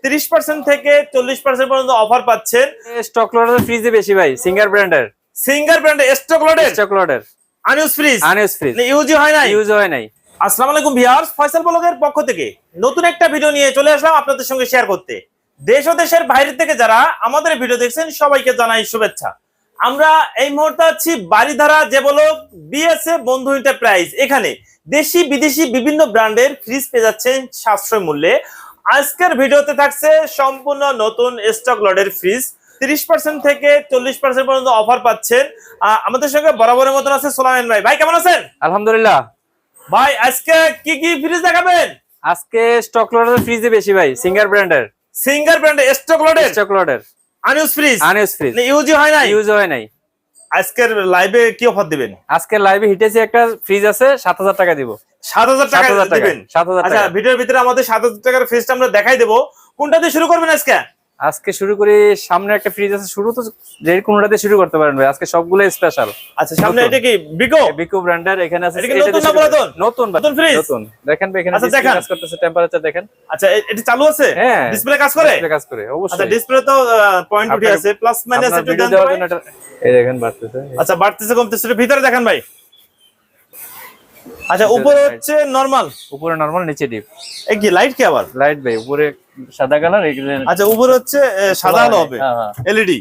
30% থেকে 40% পর্যন্ত অফার পাচ্ছেন। স্টক লটের ফ্রিজে বেশি ভাই, সিঙ্গার ব্র্যান্ডের স্টক লটের আনইউজ ফ্রিজ ইউজ হয় নাই। আসসালামু আলাইকুম ভিউয়ার্স, ফয়সাল ব্লগের পক্ষ থেকে নতুন একটা ভিডিও নিয়ে চলে আসলাম আপনাদের সঙ্গে শেয়ার করতে। দেশ ও দেশের বাইরে থেকে যারা আমাদের ভিডিও দেখছেন সবাইকে জানাই শুভেচ্ছা। আমরা এই মুহূর্তে আছি বাড়িধারা যে ব্লক বিএসএ বন্ধু এন্টারপ্রাইজ। এখানে দেশি বিদেশি বিভিন্ন ব্র্যান্ডের ফ্রিজ পেয়ে যাচ্ছেন সাশ্রয় মূল্যে। আজকের ভিডিওতে থাকছে সম্পূর্ণ নতুন স্টক লটের ফ্রিজ। 30% থেকে 40% পর্যন্ত অফার পাচ্ছেন। আমাদের সঙ্গে বরাবরের মতন আছে সোলাইমান ভাই। ভাই কেমন আছেন? আলহামদুলিল্লাহ। ভাই আজকে কি কি ফ্রিজ দেখাবেন? আজকে স্টক লটের ফ্রিজে বেশি ভাই, সিঙ্গার ব্র্যান্ডের স্টক লটের আনইউজ ফ্রিজ ইউজ হয় নাই। আজকের লাইভে কি অফার দিবেন? আজকের লাইভে হিটেছে একটা ফ্রিজ আছে, 7000 টাকা দিব। 7000 টাকা দিবেন? 7000 টাকা। আচ্ছা, ভিডিওর ভিতরে আমাদের 7000 টাকার ফ্রিজটা আমরা দেখাই দেব। কোনটা দিয়ে শুরু করবেন আজকে? আজকে শুরু করি, সামনে একটা ফ্রিজ আছে, শুরু তো যে কোনটাতে শুরু করতে পারেন ভাই। আজকে সবগুলো স্পেশাল। আচ্ছা, সামনে এটা কি বিকো ব্র্যান্ডের এখানে আছে। এটা নতুন না পুরাতন? নতুন ফ্রিজ নতুন। দেখেন ভাই, এখানে ডিসপ্লে কাজ করতেছে, টেম্পারেচার দেখেন। আচ্ছা, এটা চালু আছে? হ্যাঁ, ডিসপ্লে কাজ করে? ডিসপ্লে কাজ করে অবশ্যই। আচ্ছা, ডিসপ্লে তো পয়েন্ট উঠে আছে, প্লাস মাইনাস একটু দেন তো ভাই। এই দেখেন বাড়তেছে। আচ্ছা, বাড়তেছে কমতেছে, ভিতরে দেখেন ভাই। আচ্ছা, উপরে হচ্ছে নরমাল, উপরে নরমাল, নিচে ডিপ। এই কি লাইট কি আবার? লাইট ভাই, উপরে সাদা কালার। আচ্ছা, উপরে হচ্ছে সাদা আলো হবে, এলইডি।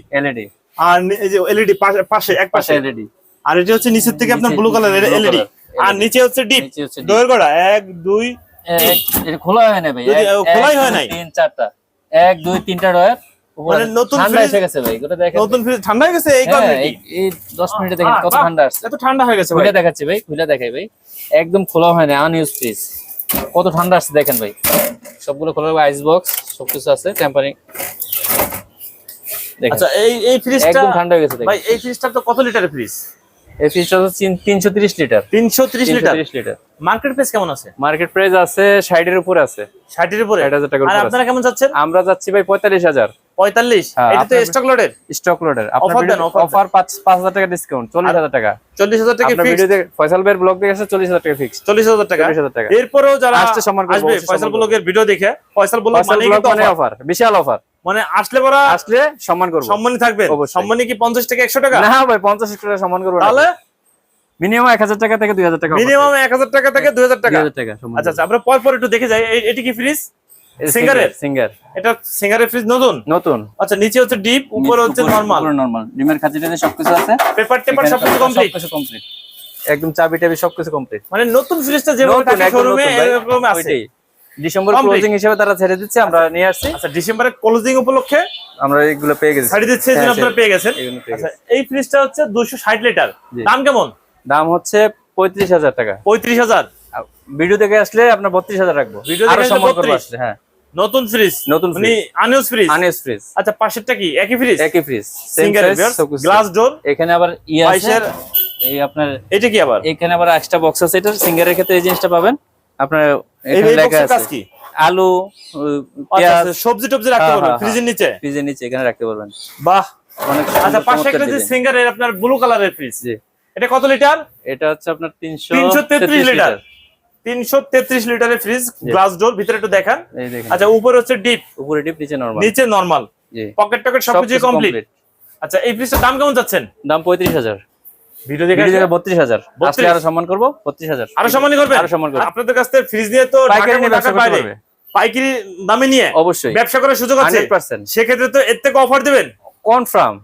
আর এই যে এলইডি পাশে এক পাশে এলইডি, আর এটা হচ্ছে নিচের থেকে আপনার ব্লু কালারের এলইডি, আর নিচে হচ্ছে ডিপ। দয়ের গোড়া 1 2 এটা খোলা হয় না ভাই, খোলাই হয় নাই। 3 4টা 1 2 3টা ডয়ার। মানে নতুন ঠান্ডা এসে গেছে ভাই, এটা দেখেন। নতুন ফ্রিজ ঠান্ডা হয়ে গেছে এই কারণে। এই 10 মিনিটে দেখেন কত ঠান্ডা আসছে। এত ঠান্ডা হয়ে গেছে ভাই। খুলে দেখাচ্ছি ভাই, খুলে দেখাই ভাই। একদম খোলা হয় না, আনইউজ ফ্রিজ। কত ঠান্ডা আসছে দেখেন ভাই। সবগুলো খোলা, আইস বক্স সবকিছু আছে, টেম্পারিং। আচ্ছা, এই ফ্রিজটা একদম ঠান্ডা হয়ে গেছে ভাই। এই ফ্রিজটা তো কত লিটারের ফ্রিজ? এই ফ্রিজটা হচ্ছে 330 লিটার। 330 লিটার। মার্কেট প্রাইস কেমন আছে? মার্কেট প্রাইস আছে 60 এর উপরে আছে। 60 এর উপরে? 60,000 টাকার উপরে। আর আপনারা কেমন যাচ্ছেন? আমরা যাচ্ছি ভাই 45,000। 45? এটা তো স্টক লটের। অফার 5000 টাকা ডিসকাউন্ট, 40,000 টাকা। 40,000 টাকা ফিক্স। ভিডিওতে ফয়সাল ভাইয়ের ব্লগ দেখে আসছে, 40,000 টাকা ফিক্স। 40,000 টাকা। এরপরেও যারা আসতে সম্মান করব, ফয়সাল ব্লগের ভিডিও দেখে, ফয়সাল ব্লগ মানে অফার, বিশাল অফার। মানে আসলে সম্মান করব, সম্মানী থাকবে। সম্মানী কি 50 টাকা 100 টাকা? না ভাই, 50 টাকা সম্মান করব। তাহলে মিনিমাম 1000 টাকা থেকে 2000 টাকা। মিনিমাম 1000 টাকা থেকে 2000 টাকা। সম্মান। আচ্ছা, আমরা পর একটু দেখে যাই। এটি কি ফ্রিজ? সিঙ্গার। এটা সিঙ্গারের ফ্রিজ নতুন। আচ্ছা, নিচে হচ্ছে ডিপ, উপরে হচ্ছে নরমাল। ডিমের খাঁচিটাতে সবকিছু আছে, পেপার সবকিছু কমপ্লিট। একদম চাবি টাবি সবকিছু কমপ্লিট। মানে নতুন ফ্রিজটা যেভাবে থাকে শোরুমে এরকম আছে। ডিসেম্বর ক্লোজিং হিসেবে তারা ছেড়ে দিচ্ছে, আমরা নিয়ে আসছি। আচ্ছা, ডিসেম্বরের ক্লোজিং উপলক্ষে আমরা এইগুলো পেয়ে গেছি, ছাড়ি দিচ্ছে, যে আপনারা পেয়ে গেছেন। আচ্ছা, এই ফ্রিজটা হচ্ছে 260 লিটার। দাম কেমন? দাম হচ্ছে 35,000 টাকা। 35,000। ভিডিও দেখে আসলে আপনার 32,000 রাখবো। ভিডিও দেখে সম্মান করব আসলে। হ্যাঁ, নতুন ফ্রিজ মানে আনইউজ ফ্রিজ। আচ্ছা, পাশেরটা কি একই ফ্রিজ? Singer glass door. এখানে আবার আছে, এই আপনার এটা কি আবার? এখানে আবার এক্সট্রা বক্স আছে। এটা সিঙ্গারের ক্ষেত্রে এই জিনিসটা পাবেন আপনার। এখানে লেখা আছে আলু, পেঁয়াজ, সবজি টবজি রাখতে পারবেন ফ্রিজের নিচে এখানে রাখতে পারবেন। বাহ, অনেক। আচ্ছা, পাশে একটা যে সিঙ্গারের আপনার ব্লু কালারের ফ্রিজ, এটা কত লিটার? এটা হচ্ছে আপনার 333 লিটার। 333 লিটারের ফ্রিজ, গ্লাস ডোর, ভিতরে একটু দেখান। আচ্ছা, উপরে হচ্ছে ডিপ, উপরে ডিপ, নিচে নরমাল। পকেট সবকিছু কমপ্লিট। আচ্ছা, এই ফ্রিজটার দাম কেমন যাচ্ছেন? দাম 35,000। ভিডিও দেখে 32,000। আজকে আরো সম্মান করব, 32,000। আরো সম্মানই করবেন? আপনাদের কাছ থেকে ফ্রিজ নিয়ে তো পাইকারি দামে নিয়ে অবশ্যই ব্যবসা করার সুযোগ আছে 100%। সেক্ষেত্রে তো এর থেকে অফার দিবেন কনফার্ম,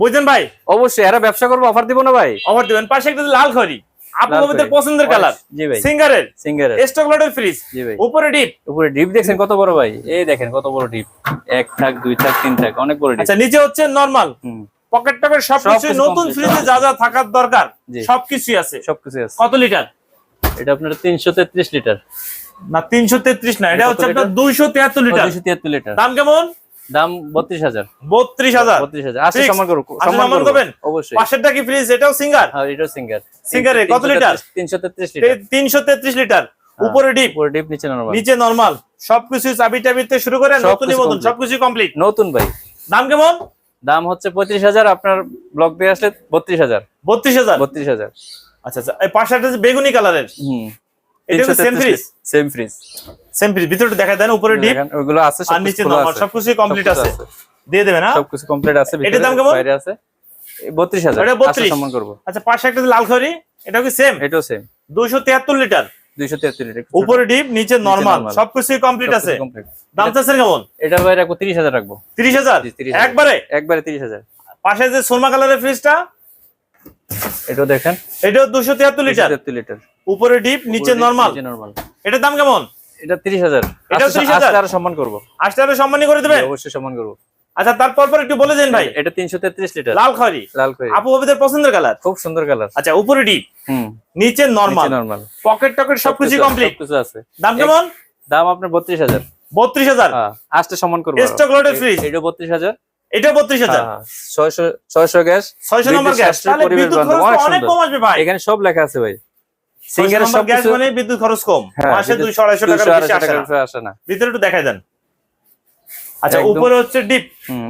বুঝলেন ভাই? অবশ্যই এরা ব্যবসা করবো, অফার দিব না ভাই? অফার দিবেন। পাশে একটা লাল খড়ি, আপনাদের পছন্দের কালার। জি ভাই, সিঙ্গারের স্টক লটের ফ্রিজ। জি ভাই, উপরে ডিপ দেখছেন কত বড় ভাই? এই দেখেন কত বড় ডিপ, 1 থাক 2 থাক 3 থাক, অনেক বড় ডিপ। আচ্ছা, নিচে হচ্ছে নরমাল, পকেট সবকিছু নতুন ফ্রিজে যা যা থাকার দরকার সবকিছুই আছে। কত লিটার? এটা আপনার 333 লিটার। না, 333 না, এটা হচ্ছে আপনার 273 লিটার। 273 লিটার। দাম কেমন? দাম 32,000। 32,000। আচ্ছা, সম্মান করবেন অবশ্যই। পাশেরটা কি ফ্রিজ? এটাও সিঙ্গার? হ্যাঁ, এটাও সিঙ্গারে কত লিটার? 333 লিটার। 333 লিটার। উপরে ডিপ, নিচে নরমাল, সবকিছু চাবি টাবিতে শুরু করে নতুনই মতন সবকিছু কমপ্লিট নতুন ভাই। দাম কেমন? দাম হচ্ছে 35,000। আপনার ব্লগ দিয়ে আসলে 32,000। 32,000। আচ্ছা, এই পাশেরটা বেগুনি কালারের, এটা সেম ফ্রিজ সেম ফ্রিজ ভিতরে দেখায় দেন, উপরে ডিপ ওগুলো আছে আর নিচে নরমাল, সবকিছু কমপ্লিট আছে, দিয়ে দেবেন না? সবকিছু কমপ্লিট আছে, এটার দাম কেমন? বাইরে আছে 32000, এটা 32 সম্মান করব। আচ্ছা, পাশে একটা লাল খড়ি, এটা কি সেম? এটাও সেম 273 লিটার, 273 লিটার, উপরে ডিপ নিচে নরমাল, সবকিছু কমপ্লিট আছে। দাম চাচ্ছেন কেমন? এটা ভাই রাখবো 30000 রাখবো। 30000 একবারে 30000। পাশে যে সুরমা কালারের ফ্রিজটা, এটাও দেখেন, এটাও 273 লিটার, উপরে ডিপ নিচে নরমাল। এটার দাম কেমন? এটা 30000। এটা 30000 আরো সম্মান করব, আসলে আরো সম্মানী করে দিবেন, অবশ্যই সম্মান করব। আচ্ছা, তারপর একটু বলে দেন ভাই। এটা 333 লিটার, লাল খড়ি, আপু বাবুদের পছন্দের কালার, খুব সুন্দর কালার। আচ্ছা, উপরে ডিপ নিচে নরমাল, পকেট টকেট সবকিছু কমপ্লিট, সবকিছু আছে। দাম কেমন? দাম আপনার 32000। 32000 আসতে সম্মান করব। স্টক লটের ফ্রিজ, এটা 32000, এটা 32000। 600 গ্যাস, 600 নম্বর গ্যাস, তাহলে বিদ্যুৎ খরচ অনেক কম আসবে ভাই। এখানে সব লেখা আছে ভাই, সিঙ্গার সব গ্যাস মানে বিদ্যুৎ খরচ কম, মাসে 200-250 টাকার বেশি আসে না। ভিতরে একটু দেখাই দেন। আচ্ছা, উপরে হচ্ছে ডিপ,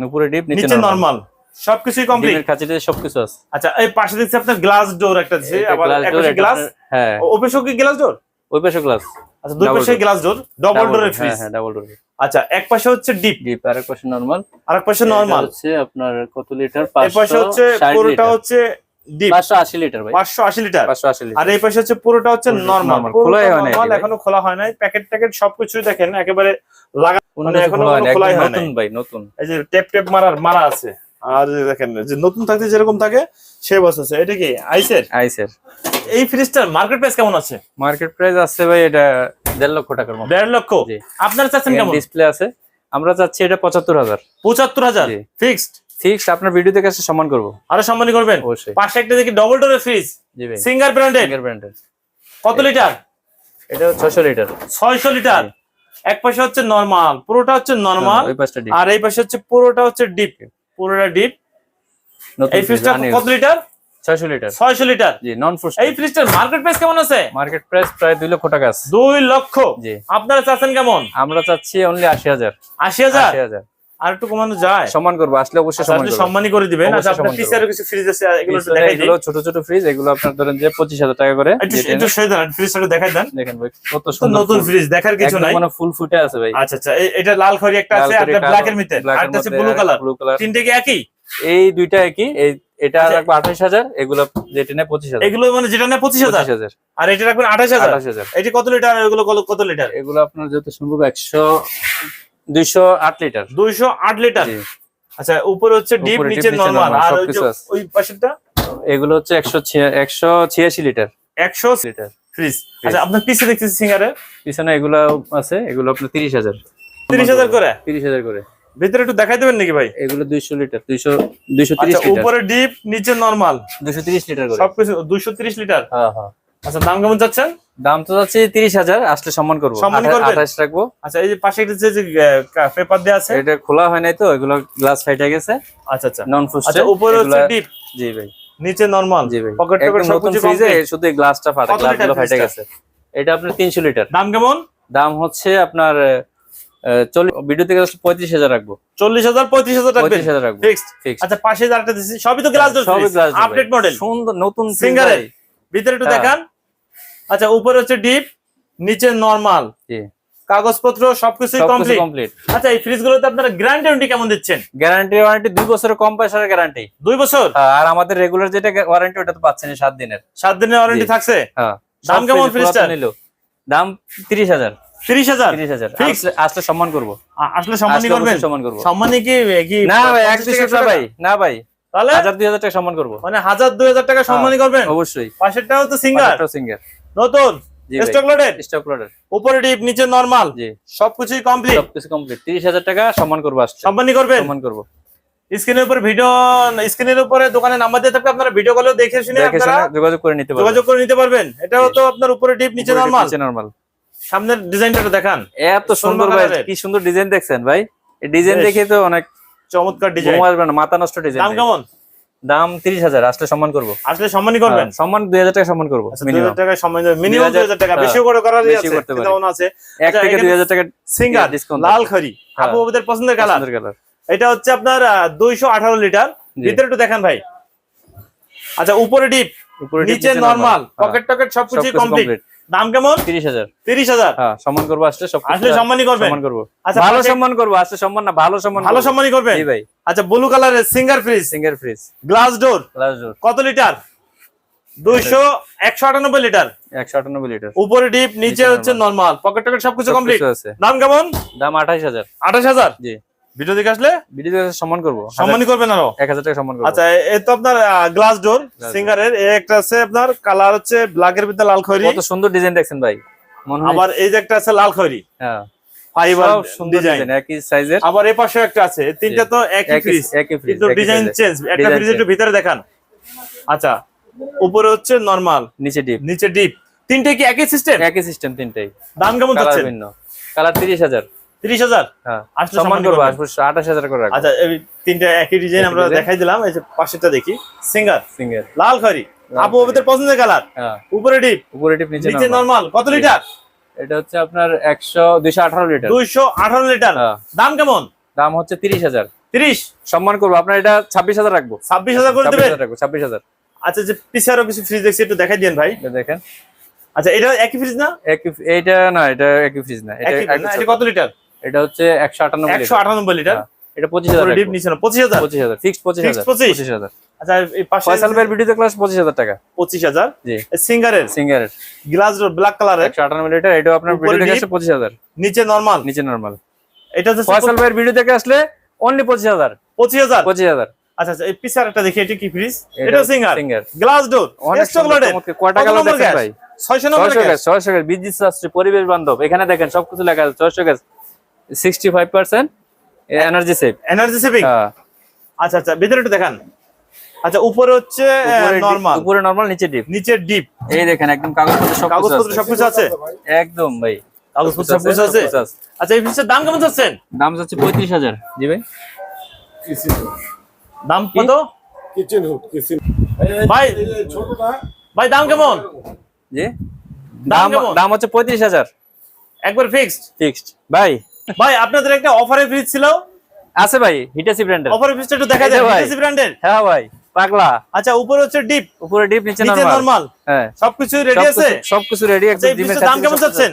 উপরে ডিপ নিচে নরমাল, সবকিছু কমপ্লিট, ডিমের কাছে সবকিছু আছে। আচ্ছা, এই পাশে দেখছি আপনার গ্লাস ডোর একটা আছে, আবার একটা গ্লাস, হ্যাঁ, ওই পাশে কি গ্লাস ডোর? ওই পাশে গ্লাস। আচ্ছা, দুই পাশে গ্লাস ডোর, ডাবল ডোরের ফ্রিজ। হ্যাঁ, ডাবল ডোর। আচ্ছা, এক পাশে হচ্ছে ডিপ, আর এক পাশে নরমাল, আরেক পাশে নরমাল হচ্ছে আপনার কত লিটার? এই পাশে হচ্ছে পুরোটা হচ্ছে ডিপ, 580 লিটার ভাই, 580 লিটার। 580 লিটার। আর এই পাশে হচ্ছে পুরোটা হচ্ছে নরমাল, খোলাই হয় নাই, এখনো খোলা হয় নাই, প্যাকেট সবকিছু দেখেন একেবারে লাগা, মানে এখনো খোলাই হয় নাই, নতুন ভাই, নতুন। এই যে টেপ মারা আছে। আর দেখেন যে নতুন থাকতে যেরকম থাকে সেই বস আছে। এটা কি আইসের? এই ফ্রিজটার মার্কেট প্রাইস কেমন আছে? মার্কেট প্রাইস আছে ভাই এটা 1.5 লক্ষ টাকার মতো। 1.5 লক্ষ? আপনারা চাচ্ছেন কেমন? ডিসপ্লে আছে, আমরা চাচ্ছি এটা 75000। 75000 ফিক্সড? আপনার ভিডিও দেখে আসলে সম্মান করব, আরো সম্মানী করবেন। অবশ্যই। পাশে একটা দেখি ডবল ডোরের ফ্রিজ, জি ভাই, সিঙ্গার ব্র্যান্ডের। কত লিটার? এটা 600 লিটার। 600 লিটার। এক পাশে হচ্ছে নরমাল, পুরোটা হচ্ছে নরমাল, আর এই পাশে হচ্ছে পুরোটা হচ্ছে ডিপ, পুরোটা ডিপ। এই ফ্রিজটা কত লিটার? 600 লিটার। 600 লিটার, জি, নন ফুড। এই ফ্রিজটার মার্কেট প্রাইস কেমন আছে? মার্কেট প্রাইস প্রায় 2 লক্ষ টাকা আছে। 2 লক্ষ? জি। আপনারা চাচ্ছেন কেমন? আমরা চাচ্ছি অনলি 80000। 80000? আর একটু কমানো যায়? সম্মান করব, আসলে অবশ্যই সম্মান করব, সম্মানই করে দিবেন। আচ্ছা, আপনার পিসের কিছু ফ্রিজ আছে, এগুলো একটু দেখাই দিন। এগুলো ছোট ছোট ফ্রিজ, এগুলো আপনার ধরেন যে 25000 টাকা করে। একটু সরে দেন, ফ্রিজটা দেখাই দেন। দেখেন ভাই কত সুন্দর নতুন ফ্রিজ, দেখার কিছু নাই, মানে ফুল ফুটে আছে ভাই। আচ্ছা, এটা লাল খড়ি একটা আছে, আর একটা ব্ল্যাক এর ভিতরে, আর একটা আছে ব্লু কালার। তিনটে কি একই? এই দুইটা একই। এটা রাখবো 28000, এগুলো যেটা নেয় 25000। এগুলো মানে যেটা নেয় 25000, আর এটা রাখবেন 28000। এটা কত লিটার? এগুলো কত লিটার? এগুলো আপনার যত সম্ভব 208 লিটার। 208 লিটার। আচ্ছা, উপরে হচ্ছে ডিপ, নিচে নরমাল, আর ওই পাশেরটা এগুলো হচ্ছে 186 লিটার। 100 litre fridge. আচ্ছা, আপনার পিছে দেখতেছি সিঙ্গারের পিছনে এগুলো আছে, এগুলো আপনার 30000। 30000 করে? 30000 করে। ভিতরে একটু দেখাই দেবেন নাকি ভাই? এগুলো 200 লিটার, 230 লিটার। উপরে ডিপ, নিচে নরমাল, 230 লিটার করে। সবকিছু 230 লিটার। হ্যাঁ হ্যাঁ। আচ্ছা, দাম কেমন যাচ্ছেন? দাম তো যাচ্ছে 30000, আসলে সম্মান করব, 28 রাখবো। আচ্ছা, এই যে পাশে যে পেপার দেয়া আছে, এটা খোলা হয় নাই তো, এগুলো গ্লাস ফাইটে গেছে। আচ্ছা, নন ফুড। আচ্ছা, উপরে হচ্ছে ডিপ, জি ভাই, নিচে নরমাল, জি ভাই, পকেট টকেট সবকিছু ফ্রিজে, শুধু গ্লাসটা ফাটা, গ্লাসগুলো ফাইটে গেছে। এটা আপনার 300 লিটার। দাম কেমন? দাম হচ্ছে আপনার 40, ভিডিও থেকে 35000 রাখবো। 40000 35000 রাখবেন? 35000 রাখবো, ফিক্সড। আচ্ছা, পাশে আরেকটা দিছি, সবই তো গ্লাস ডোর, সবই গ্লাস ডোর, আপডেট মডেল, সুন্দর নতুন সিঙ্গারের। ভিতরে একটু দেখান। আচ্ছা, উপরে হচ্ছে ডিপ, নিচে নরমাল, জি, কাগজপত্র সবকিছু কমপ্লিট। আচ্ছা, এই ফ্রিজগুলোতে আপনারা গ্যারান্টি ওয়ারেন্টি কেমন দিচ্ছেন? ওয়ারেন্টি 2 বছরের কম পয়সার গ্যারান্টি। 2 বছর? আর আমাদের রেগুলার যেটা ওয়ারেন্টি, ওটা তো পাচ্ছেন 7 দিনের। 7 দিনের ওয়ারেন্টি থাকছে? হ্যাঁ। দাম কেমন ফ্রিজটা? দাম 30000। 30000 আসলে সম্মান করব, আসলে সম্মানই করবেন। সম্মানই কি না ভাই, 1-200 টাকা ভাই, না ভাই, তাহলে 1000-2000 টাকা সম্মান করব, মানে 1000-2000 টাকা সম্মানই করবেন অবশ্যই। পাশেরটাও তো সিঙ্গার, নতুন স্টক লোডেড, উপরে ডিপ, নিচে নরমাল, জি, সবকিছুই কমপ্লিট। 30000 টাকা সম্মান করব, আসলে সম্মানই করবেন, সম্মান করব। স্ক্রিনের উপরে দোকানের নাম্বার দিয়ে থাকবে, আপনারা ভিডিও কলেও দেখে শুনে আপনারা যোগাযোগ করে নিতে পারবেন। এটাও তো আপনার উপরে ডিপ, নিচে নরমাল। সামনের ডিজাইনটা দেখান, এত সুন্দর ভাই, কি সুন্দর ডিজাইন দেখছেন ভাই। এই ডিজাইন দেখে তো অনেক চমৎকার ডিজাইন, মাথা নষ্ট ডিজাইন। দাম কেমন? দাম 30000, আসলে সম্মান করব, আসলে সম্মানই করবেন। সম্মান 2000 টাকা সম্মান করব, 2000 টাকা সম্মান, মিনিমাম 2000 টাকা, বেশি করে করার আছে, তেমন আছে। 1 থেকে 2000 টাকা সিঙ্গার ডিসকাউন্ট, লাল খড়ি, আপু ওদের পছন্দের কালার। এটা হচ্ছে আপনার 218 লিটার। ভিতরে একটু দেখান ভাই। আচ্ছা, উপরে ডিপ, নিচে নরমাল, পকেট টকেট সবকিছু কমপ্লিট, দাম কেমন? 30,000। 30,000। হ্যাঁ, সম্মান করব, আসলে সব আসলে সম্মানই করবে। সম্মান করব। আচ্ছা, ভালো সম্মান করব, আসলে সম্মান না, ভালো সম্মান, ভালো সম্মানই করবে। জি ভাই। আচ্ছা, ব্লু কালারের সিঙ্গার ফ্রিজ, গ্লাস ডোর, কত লিটার? 198 লিটার। 198 লিটার। উপরে ডিপ, নিচে হচ্ছে নরমাল, পকেট টকেট সবকিছু কমপ্লিট। দাম কেমন? দাম 28,000। 28,000। জি। ভিডিও দেখে আসলে সম্মান করব, সম্মানই করবেন আরো 1000 টাকা সম্মান করব। আচ্ছা, এই তো আপনার গ্লাস ডোর সিঙ্গারের, একটা আছে আপনার কালার হচ্ছে ব্ল্যাকের ভিতরে লাল খয়েরি। কত সুন্দর ডিজাইন দেখছেন ভাই, মনে হয়। আবার এই যে একটা আছে লাল খয়েরি। হ্যাঁ, ফাইবার সুন্দর ডিজাইন, একই সাইজের। আবার এই পাশেও একটা আছে। তিনটা তো একই ফ্রিজ, কিন্তু ডিজাইন চেঞ্জ। একটা ফ্রিজ একটু ভিতরে দেখান। আচ্ছা, উপরে হচ্ছে নরমাল, নিচে ডিপ। তিনটে কি একই সিস্টেম? একই সিস্টেম তিনটেই। দাম কেমন যাচ্ছে? কালার 30,000। 30,000। হ্যাঁ, সম্মান করব, 28,000 করে রাখবো। আচ্ছা, এই তিনটা একই ডিজাইন আমরা দেখাই দিলাম। এই যে পাশেরটা দেখি, সিঙ্গার লাল খয়েরি, আপু ওদের পছন্দের কালার। হ্যাঁ, উপরে ডিপ, নিচে নরমাল। কত লিটার? এটা হচ্ছে আপনার 218 লিটার। 218 লিটার। দাম কেমন? দাম হচ্ছে 30,000। 30 সম্মান করব, আপনার এটা 26,000 রাখবো। 26,000 করে দিবেন? 26,000। আচ্ছা, যে পিছে আরো কিছু ফ্রিজ দেখছি, একটু দেখাই দেন ভাই। দেখেন। আচ্ছা, এটা একই ফ্রিজ না? এইটা না, এটা একই ফ্রিজ না। এটা কত লিটার? এটা হচ্ছে 198 লিটার। এটা 25,000 ডিপ, নিচে না 25,000 ফিক্সড। 25,000। আচ্ছা, এই পাশে ফয়সাল ভাইয়ের ভিডিওতে ক্লাস 25,000 টাকা। 25,000। জি। সিঙ্গারের গ্লাস ডোর ব্ল্যাক কালারের 198 লিটার। এটাও আপনার ভিডিও দেখে আসলে 25,000। নিচে নরমাল। এটা হচ্ছে ফয়সাল ভাইয়ের ভিডিও দেখে আসলে অনলি 25,000। 25,000। আচ্ছা, এই পিছে আরেকটা দেখি, এটা কি ফ্রিজ? এটাও singer glass door, extra loaded. কয় টাকা লাগবে দেখেন ভাই? 600 গ্যাস। 600 গ্যাস, বিদ্যুৎ সাশ্রয়ী, পরিবেশ বান্ধব। এখানে দেখেন সবকিছু লেখা আছে। 600 গ্যাস, 65% এনার্জি সেভিং। হ্যাঁ। আচ্ছা, ভিতরে একটু দেখান। আচ্ছা, উপরে হচ্ছে নরমাল, উপরে নরমাল, নিচে ডিপ। এই দেখেন, একদম কাগজপত্র সবকিছু আছে একদম ভাই, কাগজপত্র সবকিছু আছে। আচ্ছা, এই ফ্রিজের দাম কেমন যাচ্ছেন? দাম যাচ্ছে 35,000। জি ভাই। দাম কত? কিচেন হুড ভাই দাম কেমন? জি, দাম হচ্ছে 35,000 একবার ফিক্সড। ভাই আপনাদের একটা অফারের ফ্রিজ ছিল আছে ভাই, হিটাসি ব্র্যান্ডের। অফারের ফ্রিজটা একটু দেখা যায়, হিটাসি ব্র্যান্ডের। হ্যাঁ ভাই, পাগলা। আচ্ছা, উপরে হচ্ছে ডিপ, নিচে নরমাল। হ্যাঁ, সবকিছু রেডি আছে, সবকিছু রেডি। একদম ডিমের দাম কেমন যাচ্ছেন?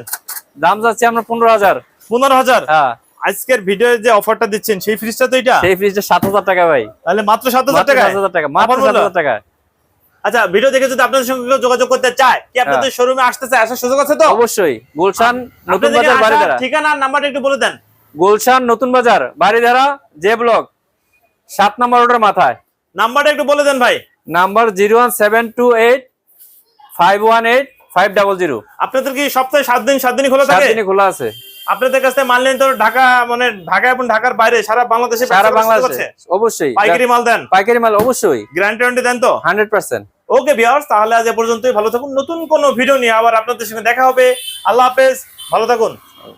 দাম যাচ্ছে আমরা 15,000। 15,000। হ্যাঁ, আজকের ভিডিওে যে অফারটা দিচ্ছেন সেই ফ্রিজটা তো এটা? সেই ফ্রিজটা 7,000 টাকা ভাই। তাহলে মাত্র 7,000 টাকা? 7,000 টাকা, মাত্র 7,000 টাকা। আচ্ছা, ভিডিও দেখে যদি আপনাদের সঙ্গে যোগাযোগ করতে চায়, কি আপনাদের শোরুমে আসতে চায়, আসার সুযোগ আছে তো? অবশ্যই। গুলশান নতুন বাজার, বাড়িধারা। ঠিকানা নাম্বারটা একটু বলে দেন। গুলশান নতুন বাজার, বাড়িধারা, জে ব্লক, 7 নম্বর রোডের মাথায়। নাম্বারটা একটু বলে দেন ভাই। নাম্বার 01728518500। আপনাদের কি সপ্তাহে 7 দিনই খোলা থাকে? 7 দিনই খোলা আছে। আপনাদের কাছে মাল নেন তো ঢাকা, মানে ঢাকা এবং ঢাকার বাইরে সারা বাংলাদেশে? সারা বাংলাদেশে অবশ্যই। পাইকারি মাল দেন? পাইকারি মাল অবশ্যই। গ্যারান্টি দেন তো? 100%। ওকে ভিউয়ার্স, তাহলে আজ এ পর্যন্তই। ভালো থাকুন। নতুন কোনো ভিডিও নিয়ে আবার আপনাদের সঙ্গে দেখা হবে। আল্লাহ হাফেজ, ভালো থাকুন।